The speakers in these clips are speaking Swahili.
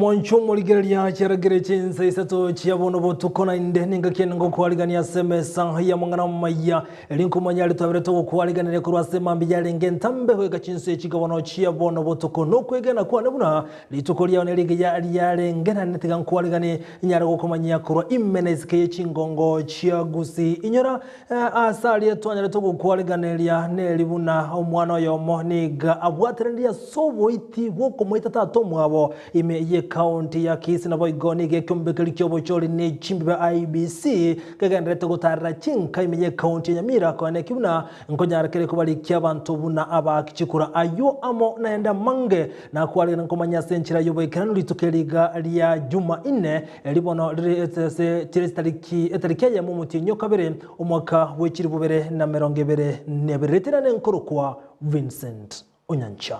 Moncho Moligeria Cheragere Chinsa Isato Chiabono Tukona Indeninga Kengo Qualigania Seme Sanhia Mangana Maya Elinko Manyali Taveto Qualigan Kurasema Bialing Tambe Chinse Chicawano Chiabono Tukono Quegana Quanabuna Litokoria Neligia Yalen Ganatigan Qualigani Nyaro Comania Kura Imenes Chingongo Chiagusi Inyora Asalia Tuana Togo Qualiganelia Nelibuna Omwano Yomoniga Awatrendia Sovoiti Wokomoita Tomwavo Ime County ya Kisi na Boigoni Gekumbe Kyobo Choli ni Chimbe IBC Kaganrete Gutara Chinka ime County Nyamira kwa nekuna Nkonyara kele kubali Kiabantu buna aba kichikura ayo amo naenda mange na kuwali nkomanya senchira yobo ikanu litukeliga liya juma ine libono etarikia ya mumuti nyokabere umwaka wechiribubere na merongebere neberetira nenkuru kwa Vincent Onyancha.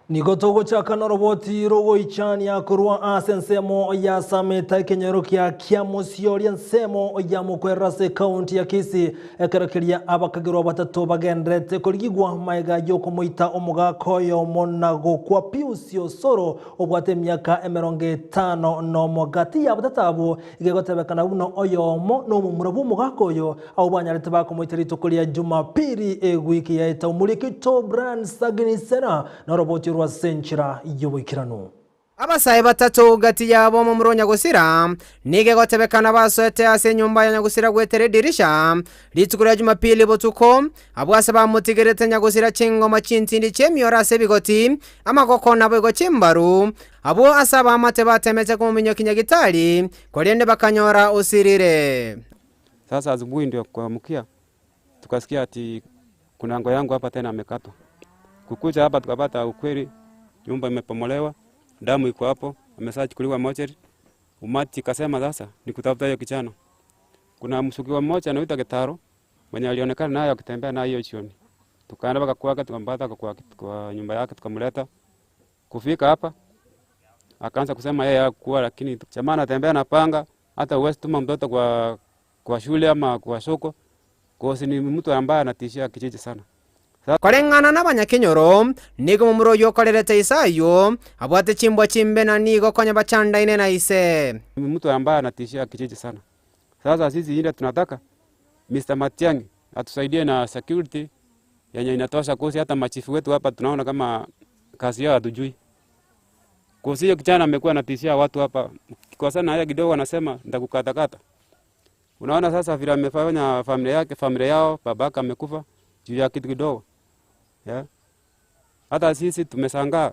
Nigotogo chaka noroboti rogo ichani ya kurua asensemo ya sameta kenyerokia kiamosiori nsemo ya mukwerase county ya Kisi ekarakiria abakagirwa batatu bagendrete kuligwa maiga yoko moita omuga koyo monago kwa piusio soro obwate myaka 50 no mogati ya batatabu igegotebekana buno oyomo no mumurabu mugakoyo au banyarete bakomoiterito kulia Jumapili wiki ya etaumulikito brand sagini sena noroboti wa senchira yobikirano abasaye batatu gati yabo mu muronya gusira nige gotebekana basoete ase nyumba ya nyagusira gwetere dirisha litukura Jumapili botuko abwase bamutigerete nyagusira chingoma chintindi chemiora se bigoti amagoko nabo go chimbaru abo asaba amate batemeze ku minyo kinyagitali kolende bakanyora usirire. Sasa asubuhi ndio kuamkia tukasikia ati kuna ngo yangu hapa tena amekatwa. Kukuja hapa tukapata ukweli nyumba imepomolewa, damu iko hapo, amesachukuliwa mochari. Umati kasema sasa nikutafuta hiyo kichana. Kuna msukiwa mmoja anaitwa Getaro, mwenye alionekana naye akitembea na hiyo chioni. Tukaenda mpaka kwake tukampata kwa nyumba yake tukamleta. Kufika hapa akaanza kusema yeye hakuwa, lakini jamaa anatembea na panga, hata uwezi tuma mtoto kwa shule ama kwa soko. Kwa ni mtu ambaye anatishia kijiji sana. Kolengana n'abanyakenyoro nigo mu muro yokorerete Isayo abwate chimbwa chimbe na nigo konya bachanda ine na ise mtu ambaye anatishia kijiji sana. Sasa sisi ile tunataka Mr. Matiang'i atusaidie na security yenye inatosha kosi, hata machifu wetu hapa tunaona kama kazi yao hatujui. Kosi hiyo kijana amekuwa anatishia watu hapa kwa sana, haya kidogo anasema nitakukatakata. Unaona sasa vile amefanya familia yao, babaka amekufa juu ya kitu kidogo. Yeah. Hata sisi tumeshangaa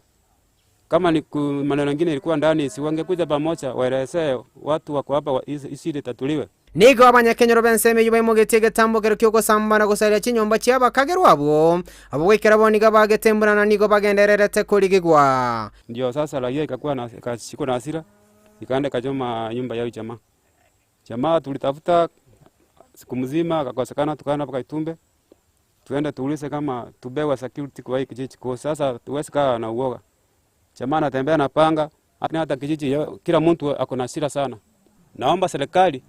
kama ni maneno mengine ilikuwa ndani, si wangekuja pamoja waelezee watu wako hapa isiri tatuliwe. Nigo abanyakenyoro benseme yubaye mugetege tambogero kyoko sambana gusaira chinyomba cyaba kageru abo wekera boniga bagetemburana nigo bagendererete kuligigwa. Ndio sasa raia ikakuwa na kashiko na hasira ikaenda kajoma nyumba yao jamaa tulitafuta siku mzima akakosekana, tukaenda mpaka Itumbe tuende tuulize kama tubewa security kwa hii kijiji. Kwa sasa tuwezi kaa na uoga, jamaa anatembea na panga hata kijiji kila mtu ako na hasira sana. Naomba serikali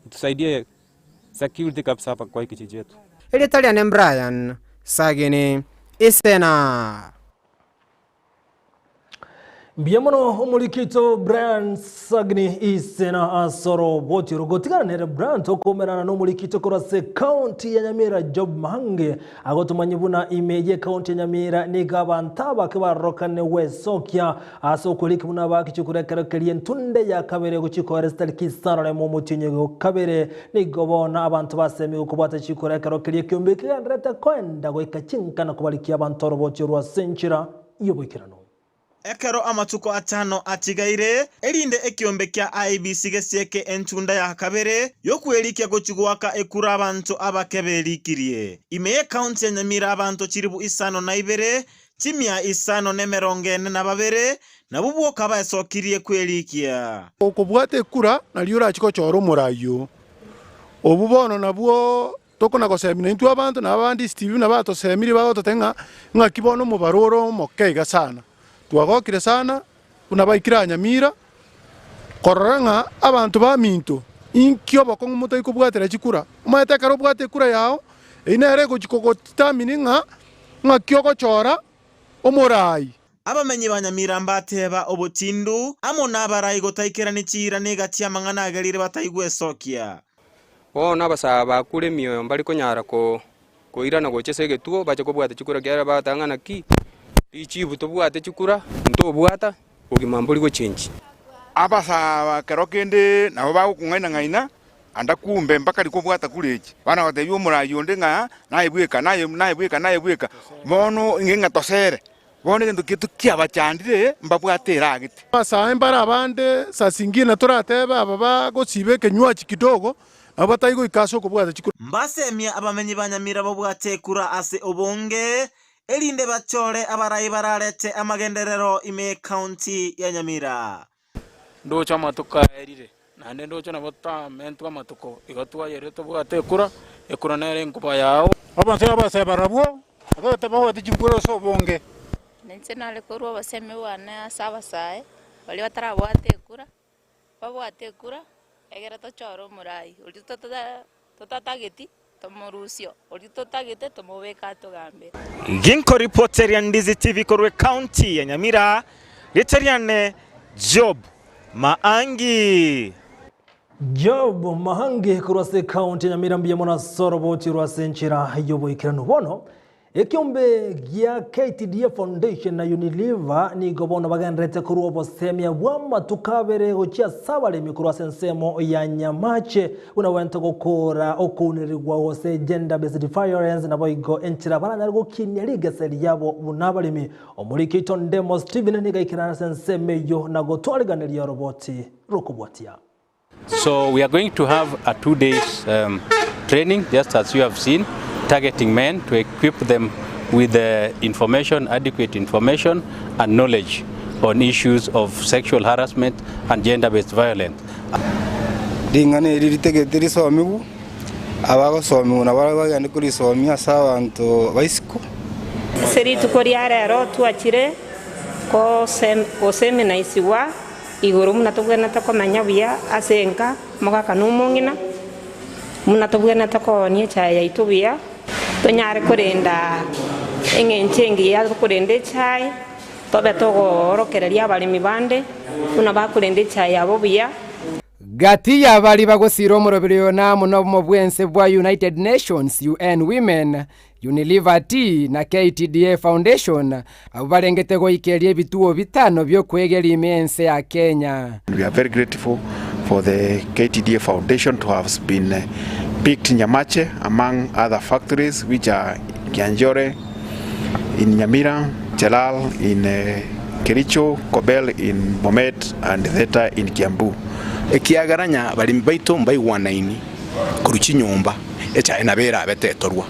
tusaidie security kabisa hapa kwa hii kijiji yetu. Italian Brian Sagini Isena Biamono umulikito brand sagni Isena asoro boti rogotigana nere brand okomerana no mulikito korase county ya Nyamira Job Mahange agotumanyibuna imeje county ya Nyamira nigabantaba kebarokane wesokya asokuliki buna bakichukurekera kelien tunde ya kabere guchiko restal kisara le momutinyo kabere nigobona abantu basemi ukubata chikurekera kelie kyombeke ndreta kwenda goikachinka na kubalikia abantu roboti rwa senchira yobikirano. Ekero amatuko atano atigaire erinde ekiombe kya IBC gesieke entunda ya kabere yokwerikia gochigwaka ekura abantu abakeberikirie imeye county ya Nyamira abantu chiribu isano na ibere chimia isano nemerongene na babere na bubuo kaba esokirie kwerikia okubwate ekura na liura chiko choro morayo obubono nabwo tokona gosemina intu abantu nabandi Steve na bato semiri bagototenga ngakibono mubaroro mokeiga sana twagokire sana kuna baikira Nyamira kororanga abantu ba minto inkio bokongo muto ikubwatira chikura umate karo bwate kura yao inere gukikogotamini nga kyoko chora omorai abamenyi ba Nyamira mbateba obutindu amo n'abarayi gotaikera n'ikira negatia mangana agarire bataigwe sokia bona basaba kure mioyo mbali konyara ko irana gochese getuo bache kobwate chikura gyara batangana ki ichibu tobwate chikura ntobwata ogimambuli go change abasaba kerokende nabo bagukungaina ngaina anda kumbe mpaka likobwata kuleji bana batebyo murayi onde nga naibweka bono ingenga tosere bono gendo kitu kiabachandire mbabwatera agite basa embara abande sasingina torateba aba gosibe kenywachi kidogo abataigo ikaso kubwata chikura mbasemia abamenyi ba Nyamira babwate kura ase obonge elinde bachore abarayi bararete amagenderero ime county ya Nyamira ndocha matuka erire nande ndocha nabota mentu amatuko igatwa yereto bwate kura ekura nere nkuba yao abantu abasebarabwo agate bawate chikura so bonge nense nale korwa baseme wana saba sae bali batarabwate kura babwate kura egera tochoro murai uri totatageti tomorusio uri totagete tomobeka togambe ginko reporter ya Ndizi TV korwe county ya Nyamira Letariane Job Maangi kurwase county ya Nyamira mbiye mona soroboti rwase nchira yobo ikirano bono ekiombe gya KTDA Foundation na Unilever ni gobono bagendrete kuri obosemia bwama tukabere gochia sabale mikuru sensemo ya Nyamache unawenta gukora okunirigwa hose gender based violence na boigo enchira bana nargo kinyaliga seli yabo bunabalimi omurikito ndemo Steven niga ikirana senseme yo na gotwaliganira roboti rukubwatia. So we are going to have a 2 days training, just as you have seen, targeting men to equip them with information, adequate information and knowledge on issues of sexual harassment and gender-based violence. Dingane iritegediri somigu abago somigu na baraga ndikuri somia sabantu baisiko seri tukoriara ro tuachire ko semina isiwa iguru munatubwena takomanya buya asenka mogaka numungina munatubwena takonie chaya itubiya tonyare kurenda engencengi ya kurende chai tobe togorokereria abalimi bande una bakurende chai abo buya gati ya bali bagosira omurobero na muno mu bwense bwa United Nations UN Women Unilever T na KTDA Foundation abarengete goikerie bituo bitano byo kwegeria imense ya Kenya. We are very grateful for the KTDA Foundation to have been picked in Nyamache among other factories which are Kianjore in Nyamira, Jalal in Kericho, Kobel in Bomet and Theta in Kiambu. Ekiagaranya balimi baito mbai wanaini kuruchi nyumba echa enabera betetorwa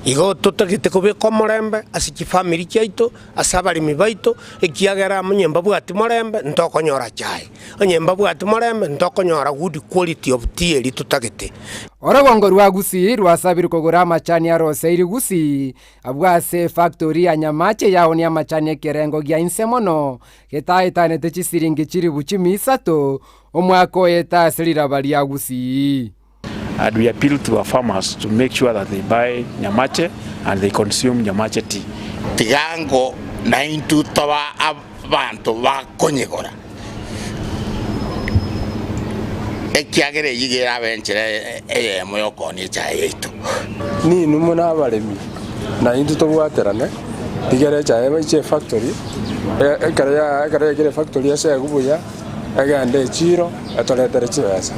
igo tutagite kubiko morembe asiki family kyaito asabalimi baito ekiagara munyemba bwati morembe ntokonyora chai onyemba bwati morembe ntokonyora good quality of tea eri tutagite orogongo rwa gusi rwasabiri kugura amachani ya rose iri gusi abwase factory ya Nyamache yaho ni amachani ekerengo gya insemono getaitane techisiringi chiri buchimi isato omwako eta selira bali ya gusi. And we appeal to our farmers to make sure that they buy Nyamache and they consume Nyamache tea. Tigango na intu toba abantu bakonyegora ekiagere yigera benchere moyoko ni chaito ni numuna abalemi na intu tobwaterane tigere chae che factory ekare factory ase gubuya agande chiro atoletere chibesa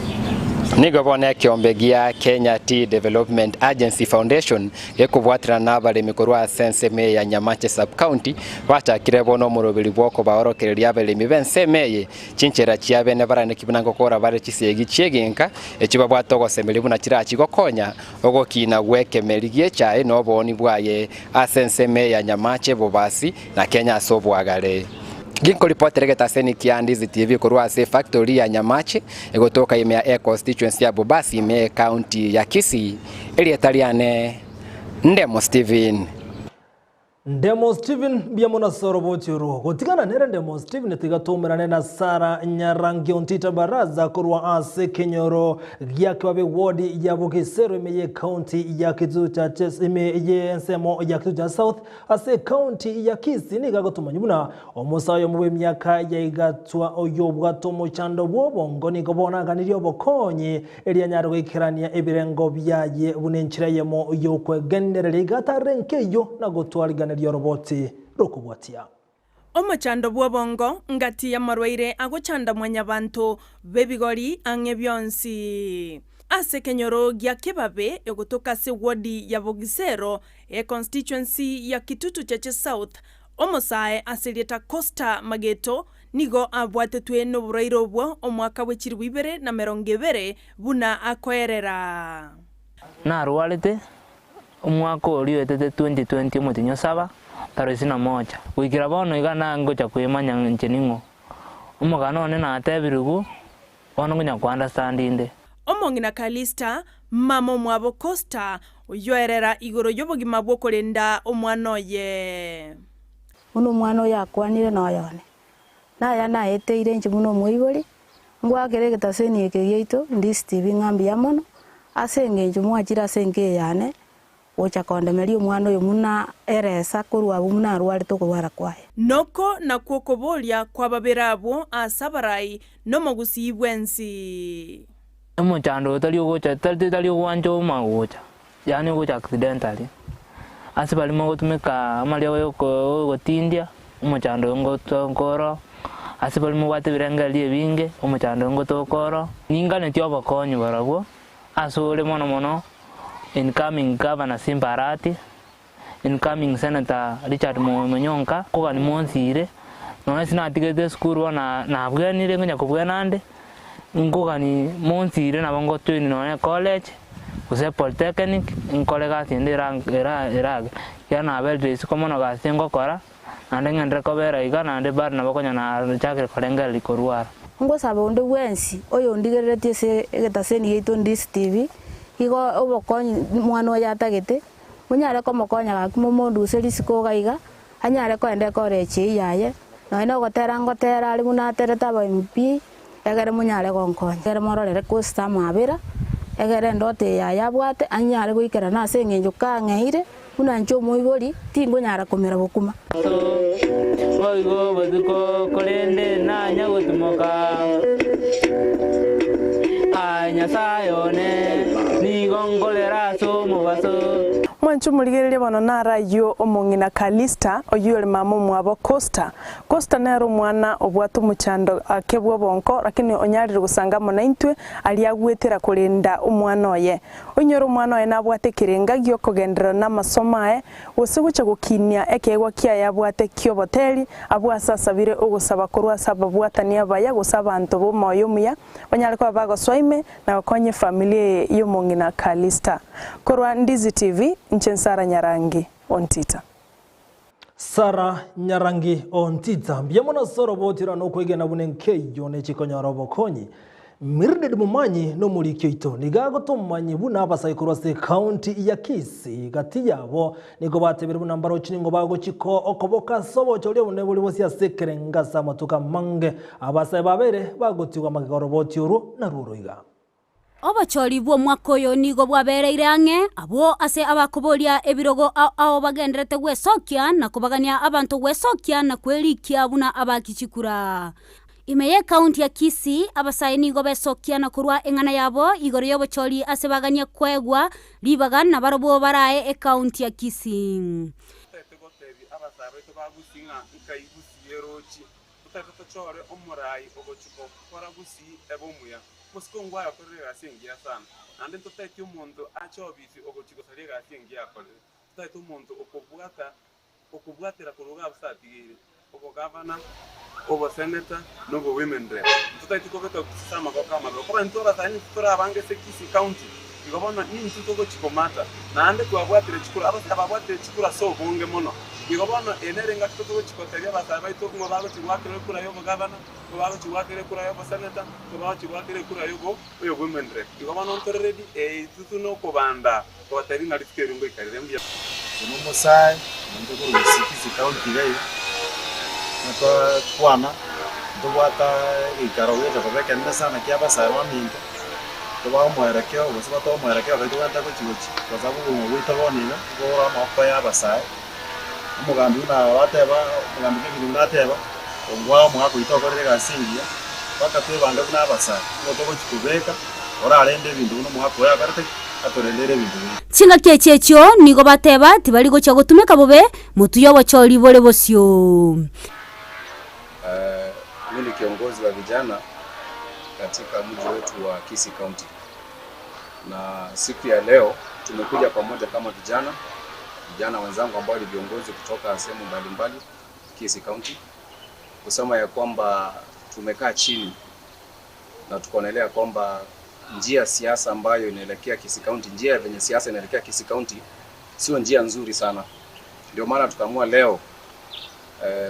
nigobone kiombe gya Kenya Tea Development Agency Foundation ekubwatira nabalemi korwa senseme ya Nyamache sub county bachakire bono murobiri bwoko baorokereria abalemi bensemeye chinchera chiabene barane kibinango kora bare chisegi chiegenka ekibabwato gosemeli buna kirachi gokonya ogokina gwekemerigie chae no boni bwaye asenseme ya Nyamache bobasi na Kenya sobwagare. Ginko reporter geta seni kia Ndizi TV kurwa se factory ya Nyamache egotoka ime constituency ya Bobasi ime county ya Kisii Elietariane Ndemo Steven. Ndemo Steven biamona soroboti uru gotigana nere Ndemo Steven tigatumirane na Sara Nyarangi ontita baraza kurwa ase kenyoro gyakwabe ward ya Bugesero imeye county ya Kitutu imeye ensemo ya Kitutu South ase county ya Kisii nigagotumanyibuna omusayo mube myaka ya igatwa oyo bwatomo chando bwobongo nigobona ganiryo bokonyi elia nyarwo ikirania ebirengo byaye bunenchirayemo yo kwegenderere igatarenkeyo na gotwaliganira roboti rokubwatia Omochando bwobongo ngati ya marwaire agochanda mwanya bantu bebigori ange byonsi ase kenyoro gya kebabe egotoka se wodi ya Bugesero constituency ya Kitutu South omosae asilieta Costa Mageto nigo abwatetwe no burairo bwo omwaka w'ekirwibere na merongevere buna akwerera na rualite umwaka uliwetete 2020 mutinyo 7 tarisi na moja wikira bono igana ngocha kwimanya ncheningo umugana one na atebirugu bono ngonya ku understand inde omongina Kalista mamo mwabo Costa uyoerera igoro yobogima bwo kolenda omwana ye uno mwana yakwanire no yone na ya na eteire nje muno muibori ngwagere getaseni ekegeito Ndizi TV ngambi yamono asenge nje mwachira senge yane ocha kondemeri omwana oyo muna eresa kurwa bumuna rwari to kurwara kwaye noko na kwokobolia kwa baberabo asabarai no mogusi bwensi omochando otali ogocha tali wanjo magocha yani ogocha accidentally asibali mogotumeka amalia yo gotindia omochando ngotokoro asibali mogwate birengali ebinge omochando ngotokoro ningane tioba konyu barabo asole mono incoming governor Simbarati, incoming senator Richard Monyonka, koga ni monsire. Nona sina tigete skuru na abganire ngonya kubganande. Ngoga ni monsire na bango twini nona college, use polytechnic, inkolega tinde era. Ya na abel como no gasengo kora, ande ngendre kobera igana ande bar na bakonya na chakre kolenga likoruara. Ngo sabonde wensi oyo ndigerete se getaseni yeito Ndizi TV. Igo obokonyi mwana yatagete munyare ko mokonya gakimo mundu serisiko gaiga anyare ko ende ko reche yaye no ino gotera ngotera ali muna tereta ba MP egere munyare gonkonya egere mororere Costa mabira egere ndote yaya bwate anyare goikera na sengenjo kangeire muna ncho moibori tingo nyara komera bokuma oigo boduko kolende na nyagotumoka nyasayone nigongolera so mubaso mwanchu muligerere bono narayo omongina Kalista oyure mamo mwabo Costa nero mwana obwatu muchando akebwa bonko lakini onyarire gusanga mona intwe ali agwetera kulenda omwana oye onyoro omwana oye nabwate kirenga gyo kogendera na masomae usegucha gukinya ekegwa kia yabwate kyo hoteli abwasa sabire ogusaba kurwa sababwatania baya gusaba anto bo moyo muya banyale kwa bago swaime na konye familia y'omongina Kalista kurwa Ndizi TV Sara Nyarangi ontita Sara Nyarangi ontita biamona sorobotira no kwegena bunenkeyo ne chikonyaro bokonyi miride mumanyi no muri kyoito nigago tomanyi buna abasayikuru se county ya Kisii gati yabo nigo batebere bunambaro chiningo bago chiko okoboka sobo chole bune buli bosi asekerenga samatuka mange abasaye babere bagotiwa magoroboti uru na ruruiga Obachori bwo mwakoyo nigo bwabereire ange abo ase abakobolia ebirogo ao bagenderete gwesokia na kubagania abantu gwesokia na kwelikia buna abakichikura imeye county ya Kisii abasaye nigo besokia na kurwa engana yabo igoro yobochori ase bagania kwegwa libagan na barobo barae county ya Kisii Muskongo yakorera asengia sana ande totete umuntu achobisi ogochiko sarega asengia akore totete umuntu okubwatira kuruga busatigire obo governor obo senator nobo women rep totete kobeto kusama kwa kama kwa ntora tani tora abange se Kisii county igobona ni tutogo chikomata na ande twabwatire chikura abo ababwatire chikura so bonge mono igobona enerenga tutogo chikoteria basaba ito ngo bago chigwakire kura yo governor bago chigwakire kura yo senator bago chigwakire kura yo women rep igobona ontoredi tutuno kobanda twatari na rifkero ngo ikarire mbya umusai ndiko rusikizi county gai na kwana ndobata ikaraweta babeka nda sana kia basara minto toba mwerekeo bose to mwerekeo kandi wanda ko chigochi kwa sababu wita bonina gora mapa ya basara umugambi na wateba umugambi kintu nateba ongwa mwako itokorere gasingia baka twebanga kuna basara ngo chikubeka ora arende bintu no mwako ya karte atorelere bintu Chinga kechechyo nigo bateba tibali gocha gutumika bobe mutuyo bochori bole bosyo. Mimi ni kiongozi wa vijana katika mji wetu wa Kisii County. Na siku ya leo tumekuja pamoja kama vijana wenzangu ambao ni viongozi kutoka sehemu mbalimbali Kisii County kusema ya kwamba tumekaa chini na tukaonelea kwamba njia siasa ambayo inaelekea Kisii County, njia venye siasa inaelekea Kisii County sio njia nzuri sana. Ndio maana tukaamua leo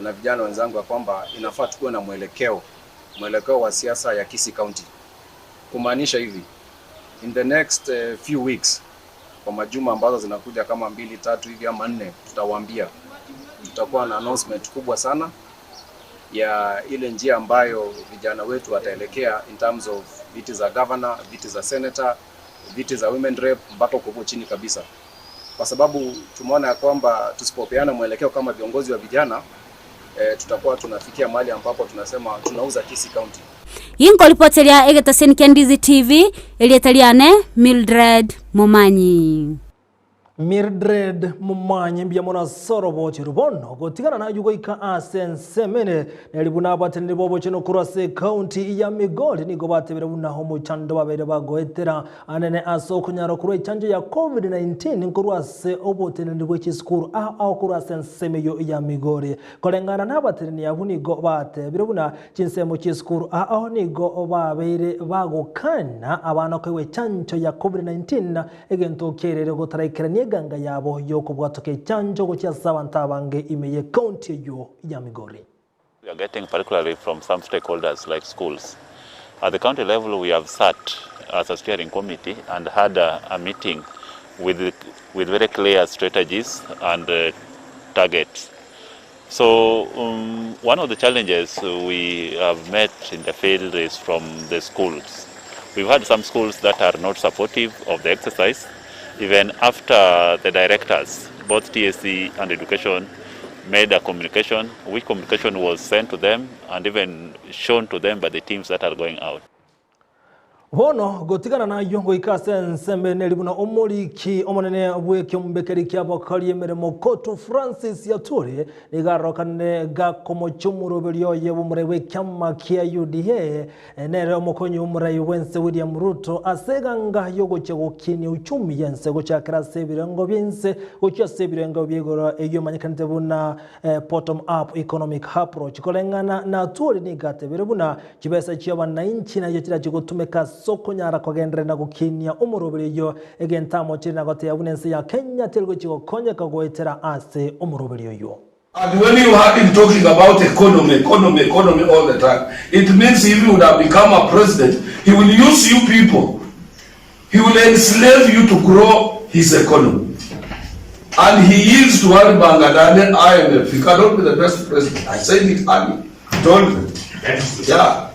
na vijana wenzangu ya kwamba inafaa tuwe na mwelekeo wa siasa ya Kisii County. Kumaanisha hivi, in the next few weeks, kwa majuma ambazo zinakuja kama 2-3 hivi ama 4, tutakuwa na announcement kubwa sana ya ile njia ambayo vijana wetu wataelekea in terms of viti za governor, viti za senator, viti za women rep mpaka kupo chini kabisa. Kwa sababu tumeona ya kwamba tusipopeana mwelekeo kama viongozi wa vijana tutakuwa tunafikia mahali ambapo tunasema tunauza Kisii County. Yinko ripoteria egetaseni kia Ndizi TV elietaliane Mildred Momanyi. Mildred Momanyi mbia mona sorobo chirubono gotigana na yugo ika asensemene nelibuna abatene bobo chino kurase county ya Migori nigo batebere buna homo chando babere bagoetera anene aso kunyaro kuro chanjo ya COVID-19 nkurwase obotene ndibwe chiskuru au kurase nsemeyo ya Migori kolengana na abatene yabunigo batebere buna chinsemo chiskuru au nigo babere bagokana abana kwewe chanjo ya COVID-19 egento kerere gotaraikiranye ganga yabo yoko bwatoke chanjo gocha sabantabange imeye county yo ya Migori. We are getting particularly from some stakeholders like schools. At the county level we have sat as a steering committee and had a meeting with very clear strategies and targets. So one of the challenges we have met in the field is from the schools. We've had some schools that are not supportive of the exercise. Even after the directors, both TSC and education, made a communication, which communication was sent to them and even shown to them by the teams that are going out. Hono gotigana na yongo ikase nsembe nelibuna omoliki omonene bweke mbekeri kyabakali emeremo Koto Francis Yature nigarokane gakomo cyumurobelyo yebumurebe kyama kya UDA nere omokonyi umurayi wense William Ruto aseganga yogo cyegokini uchumi yense gocyakira sebirengo binse gocyase sebirengo byegora eyo manyikante buna bottom up economic approach kolengana na turi nigatebere buna kibesa cyabana inchi na yekira cyogutumeka soko nyara kogendere na gukinia umurobelyo egentamo china gote yabunense ya Kenya telgo chiko konye kagoetera ase umurobelyo yo. And when you have him talking about economy all the time, it means if he would have become a president, he will use you people. He will enslave you to grow his economy. And he yields to World Bank and IMF. He cannot be the best president. I said it earlier. Told him. Yeah.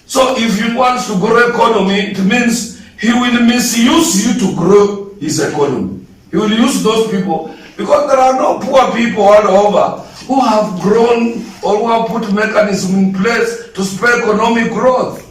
So if he wants to grow economy, it means he will misuse you to grow his economy. He will use those people because there are no poor people all over who have grown or who have put mechanisms in place to spur economic growth.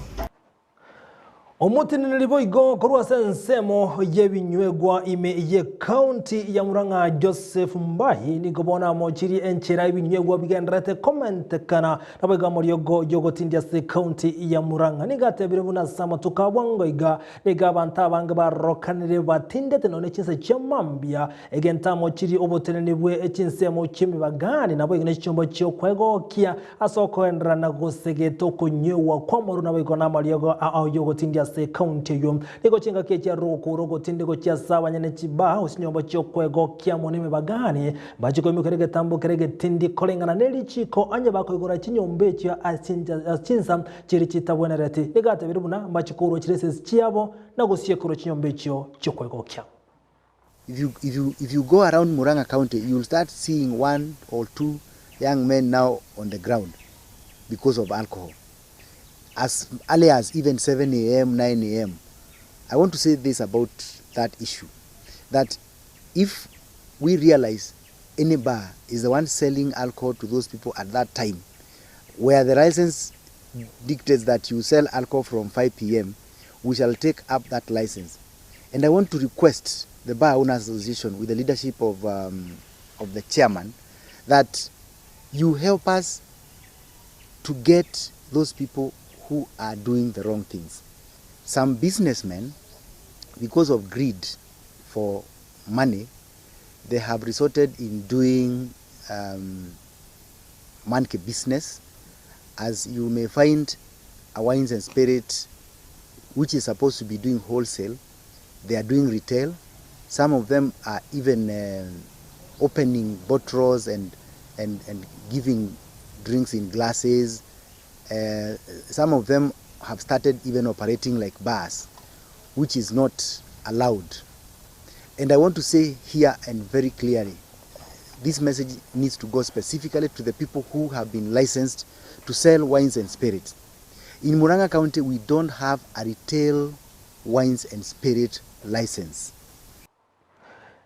Omutini niliboigo korwa sensemo yebinywegwa ime ye county ya Murang'a Joseph Mbahi nikobona mochiri enchera ibinywegwa bigendrete comment kana nabega moryogo yogotindia se county ya Murang'a nigatebire buna sama tukabwango iga nigabanta bange barokanire batindete none chinse chamambia egenta mochiri obotene nibwe echinsemo chimibagani nabo igene chombo cyo kwegokia asoko endra na gosegeto kunyewa kwa moru nabego na maryogo au yogotindia se county yom niko chinga kecha rogo tindiko cha sawa nyane chiba usinyombo cyo kwego kya moneme bagani bachiko mikerege tambo kerege tindi kolengana neli chiko anye bako igora chinyombe cyo achinsa chiri chitabona reti nigate birubuna bachikuro chirese chiabo na gosiye kuro chinyombe cyo kwego kya. If you go around Murang'a County, you'll start seeing 1 or 2 young men now on the ground because of alcohol. As early as even 7 a.m., 9 a.m. I want to say this about that issue, that if we realize any bar is the one selling alcohol to those people at that time, where the license dictates that you sell alcohol from 5 p.m., we shall take up that license. And I want to request the Bar Owners Association, with the leadership of the chairman, that you help us to get those people who are doing the wrong things. Some businessmen, because of greed for money, they have resorted in doing monkey business. As you may find, a wines and spirits, which is supposed to be doing wholesale, they are doing retail. Some of them are even opening bottles and giving drinks in glasses. Some of them have started even operating like bars, which is not allowed. And I want to say here and very clearly, this message needs to go specifically to the people who have been licensed to sell wines and spirits. In Murang'a County, we don't have a retail wines and spirit license.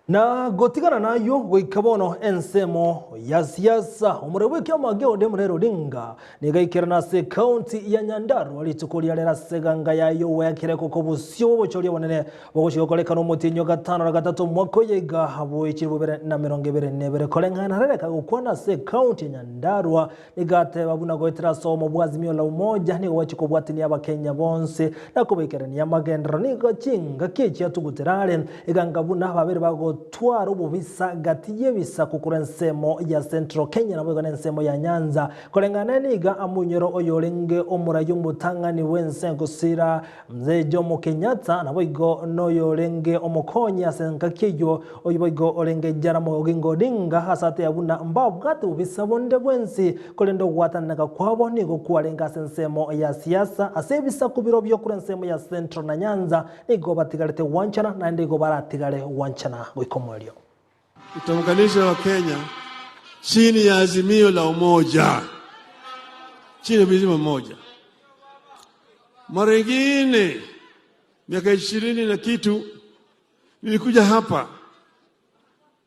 Na gotigana nayo gwikabono ensemo ya siasa umurebe kyamageo de murero dinga nigaikirana se county ya Nyandarua litukulia lera seganga yayo wekireko ko busyo bochori bonene bogoshigokoleka no mutinyo gatano na gatatu mwako yega habo ikirubere na 2022 kolengana rereka gukwana se county ya Nyandarua nigate babuna goitira somo bwazimio la umoja ni wachiko bwatini abakenya bonse nakubikirani yamagendra nigo chinga kichi atuguterale igangabuna babere bago twaro bubisa gatiye bisa kukura nsemo ya Central Kenya na bwega nsemo ya Nyanza kolengana niga amunyoro oyolenge omurayo mutangani wense gusira mzejo mu Kenyatta na bwego noyolenge omukonya senka kiyo oyibwego olenge jara mu gingo dinga hasate yabuna mbabwate bubisa bonde bwensi kolendo gwatanaka kwabo nigo kwalenga nsemo ya siasa asebisa kubiro byo kura nsemo ya Central na Nyanza nigo batigalete wanchana na ndigo baratigale wanchana wikomolio utaunganisha wa Kenya chini ya azimio la umoja, chini ya azimio moja. Mara nyingine miaka 20 na kitu nilikuja hapa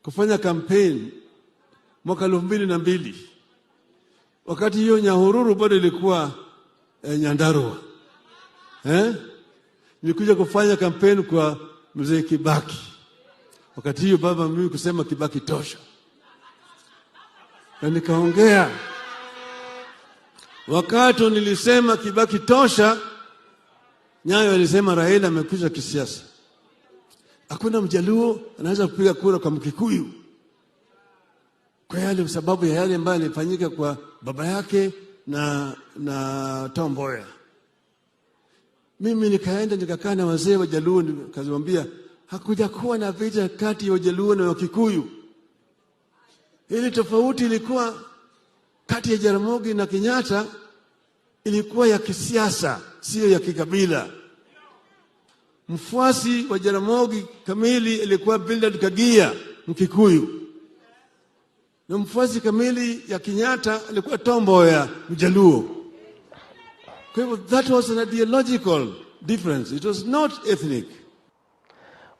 kufanya campaign mwaka 2002, wakati hiyo Nyahururu bado ilikuwa Nyandarua. Nilikuja kufanya campaign kwa mzee Kibaki. Wakati hiyo baba mimi kusema Kibaki tosha. Na nikaongea. Wakati nilisema Kibaki tosha, Nyayo alisema Raila amekwisha kisiasa. Hakuna Mjaluo anaweza kupiga kura kwa Mkikuyu. Kwa yale sababu ya yale ambayo yalifanyika kwa baba yake na Tom Mboya. Mimi nikaenda nikakaa na wazee wa Jaluo nikawaambia hakuja kuwa na vita kati ya Wajaluo na Wakikuyu. Ile tofauti ilikuwa kati ya Jaramogi na Kenyatta ilikuwa ya kisiasa, sio ya kikabila. Mfuasi wa Jaramogi kamili ilikuwa Bildad Kagia, Mkikuyu. Na mfuasi kamili ya Kenyatta ilikuwa Tom Mboya, Mjaluo. Kwa hivyo that was an ideological difference. It was not ethnic.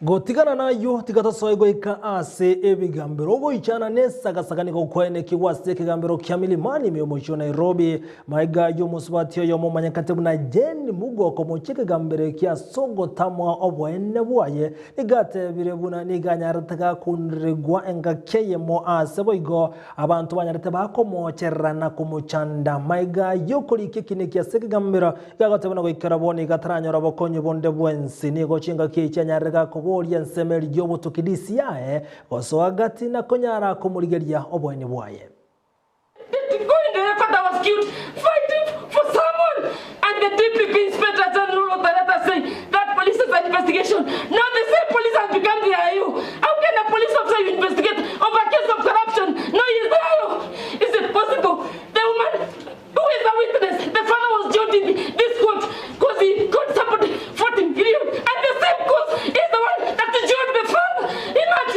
Gotigana nayo tigatasoego ika ase ebigambiro goichana nesa gasagani ko kwene kiwase kigambiro kya milimani myomocho Nairobi maiga yo musbatio yo mumanyakate buna Jen mugoko mochike gambire kya sogo tamwa obwene bwaye igate birebuna niganyarataga kunregwa engakeye mo ase boigo abantu banyarate bakomocherana kumuchanda maiga yo kolike kinekya sekigambiro gagate buna goikaraboni gataranyora bokonye bonde bwensi nigo chinga kichanyarega ko Nsemeli jobo tukidisi yae Osoagati na konyara kumuligeria obwene bwaye. Going to the court, I was killed fighting for someone, and the DPP inspector general of the letter saying that police is an investigation. Now the same police has become the IU. How can a police officer investigate over a case of corruption? No, he's the IU. Is it possible? The woman who is a witness, the father was jailed in this court because he got somebody 14 million, and the same cause is the one that jailed the father. Imagine.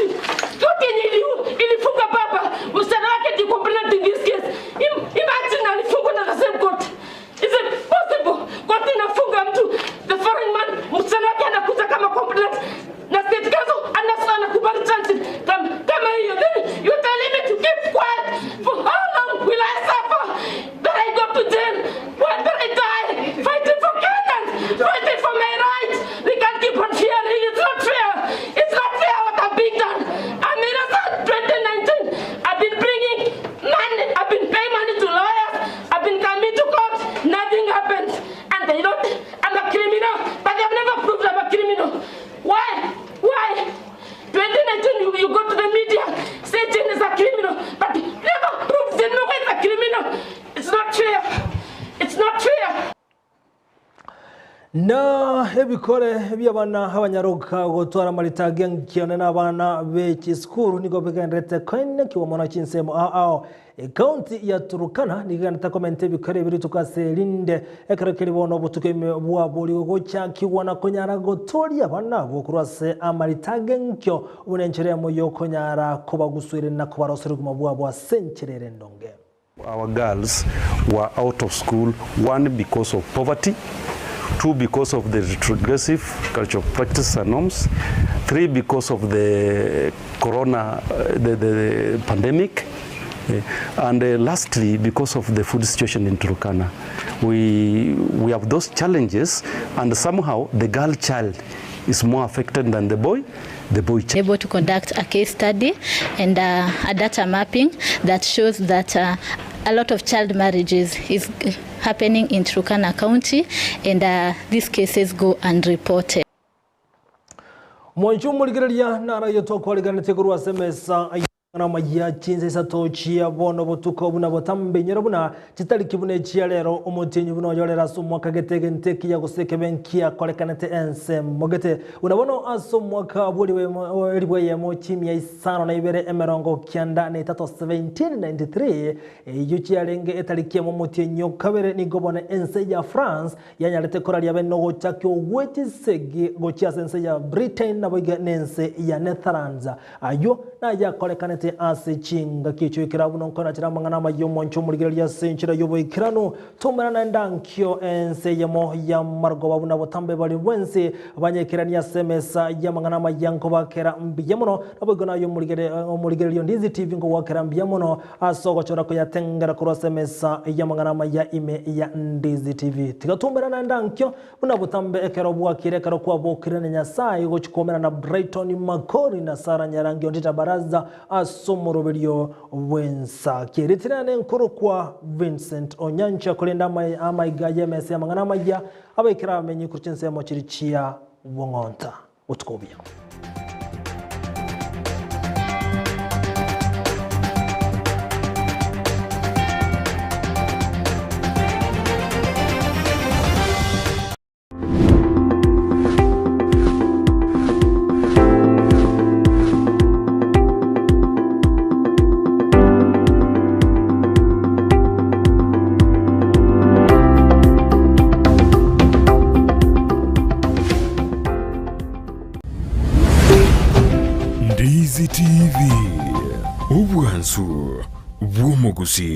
Na ebikore by'abana abanyaruka gutwara maritage nkione n'abana b'ekisukuru nigo bigendete kwene kiwamona chinsemo ao county ya Turukana niganda kommente bikore biri tukaselinde ekerekeri bono butukeme bwa boli gocha kiwana konyara gotori abana bokurase amaritage nkyo ubunencheremo yo konyara kuba guswire na kubarosere kumabwa bwa sencherere ndonge. Our girls were out of school, one because of poverty, two because of the retrogressive cultural practices and norms, three because of the corona, the pandemic, and lastly because of the food situation in Turkana. We have those challenges, and somehow the girl child is more affected than the boy child. Able to conduct a case study and a data mapping that shows that a lot of child marriages is happening in Turkana County, and these cases go unreported. Mwanchu muligereria nara yoto kwaliganete kurwa semesa Amayia Chinsa Isato bono botuko buna botambe nyerabuna chitali kibune chia lero umutinyu buno yolera sumwa kagete nteki ya guseke benkia kolekanete ense mogete unabono asumwa kabuli we yemo chimya isano na ibere emerongo kianda ne tato 1793 yuchi alenge etalikia mutinyu kabere ni gobone ense ya France yanyalete korali abeno gochakyo weti segi gochia ense ya Britain na boga nense ya Netherlands ayo na ya kolekanete ase chinga kicho kirabuno nkona chiramangana mayo moncho muligeria senchira yobo ikirano tumerana ndankyo ense yemo ya margo babuna botambe bali wense abanyekirania semesa yamangana mayanko bakera mbiyemono abagona yo muligeria Ndizi TV ngo wakera mbiyemono asogo chora ko yatengera kuro semesa yamangana maya ime ya Ndizi TV tigatumerana ndankyo buna botambe ekero bwakire karo kwa bokirane nyasaye go chikomera na Brighton Makori na Sara Nyarangi ondita baraza somoroberio wensa kiritirane nkuru kwa Vincent Onyancha kulenda Amayia yemese amangana Amayia abekira amenyi kurchense mo chirichia wongonta utkobia. Ndizi TV, ubwansu bw'omugusi.